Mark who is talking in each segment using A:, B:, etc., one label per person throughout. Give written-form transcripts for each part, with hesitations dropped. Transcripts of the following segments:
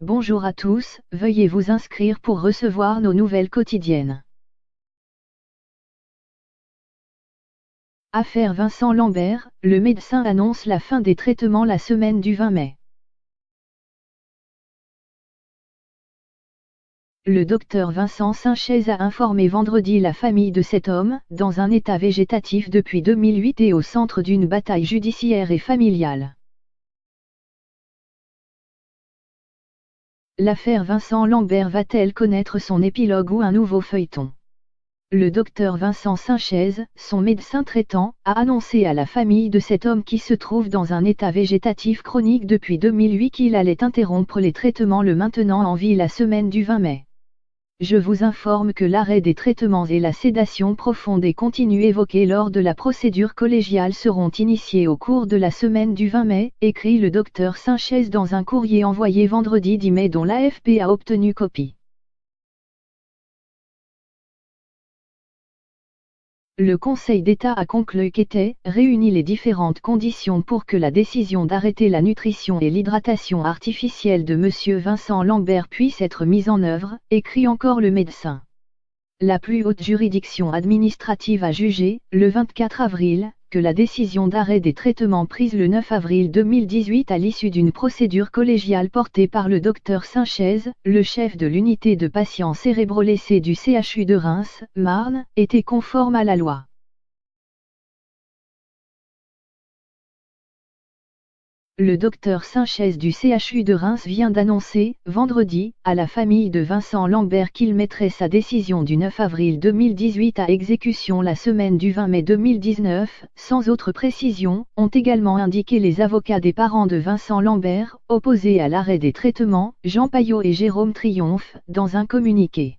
A: Bonjour à tous, veuillez vous inscrire pour recevoir nos nouvelles quotidiennes. Affaire Vincent Lambert, le médecin annonce la fin des traitements la semaine du 20 mai. Le docteur Vincent Sinchez a informé vendredi la famille de cet homme, dans un état végétatif depuis 2008 et au centre d'une bataille judiciaire et familiale. L'affaire Vincent Lambert va-t-elle connaître son épilogue ou un nouveau feuilleton? Le docteur Vincent Sinchez, son médecin traitant, a annoncé à la famille de cet homme qui se trouve dans un état végétatif chronique depuis 2008 qu'il allait interrompre les traitements le maintenant en vie la semaine du 20 mai. Je vous informe que l'arrêt des traitements et la sédation profonde et continue évoquée lors de la procédure collégiale seront initiés au cours de la semaine du 20 mai, écrit le docteur Sinchez dans un courrier envoyé vendredi 10 mai dont l'AFP a obtenu copie. Le Conseil d'État a conclu qu'étaient réunies les différentes conditions pour que la décision d'arrêter la nutrition et l'hydratation artificielle de M. Vincent Lambert puisse être mise en œuvre, écrit encore le médecin. La plus haute juridiction administrative a jugé, le 24 avril, que la décision d'arrêt des traitements prise le 9 avril 2018 à l'issue d'une procédure collégiale portée par le docteur Sinchez, le chef de l'unité de patients cérébrolessés du CHU de Reims, Marne, était conforme à la loi. Le docteur Sinchez du CHU de Reims vient d'annoncer, vendredi, à la famille de Vincent Lambert qu'il mettrait sa décision du 9 avril 2018 à exécution la semaine du 20 mai 2019, sans autre précision, ont également indiqué les avocats des parents de Vincent Lambert, opposés à l'arrêt des traitements, Jean Payot et Jérôme Triomphe, dans un communiqué.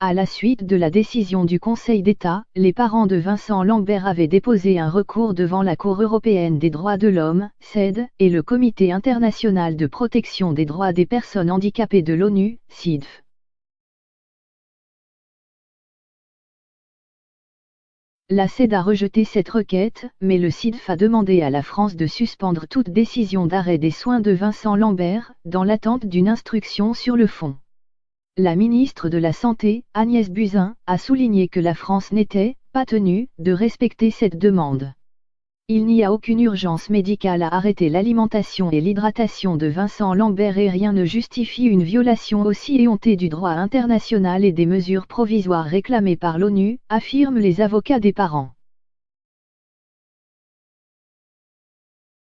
A: À la suite de la décision du Conseil d'État, les parents de Vincent Lambert avaient déposé un recours devant la Cour européenne des droits de l'homme, CED, et le Comité international de protection des droits des personnes handicapées de l'ONU, CIDF. La CED a rejeté cette requête, mais le CIDF a demandé à la France de suspendre toute décision d'arrêt des soins de Vincent Lambert, dans l'attente d'une instruction sur le fond. La ministre de la Santé, Agnès Buzyn, a souligné que la France n'était pas tenue de respecter cette demande. Il n'y a aucune urgence médicale à arrêter l'alimentation et l'hydratation de Vincent Lambert et rien ne justifie une violation aussi éhontée du droit international et des mesures provisoires réclamées par l'ONU, affirment les avocats des parents.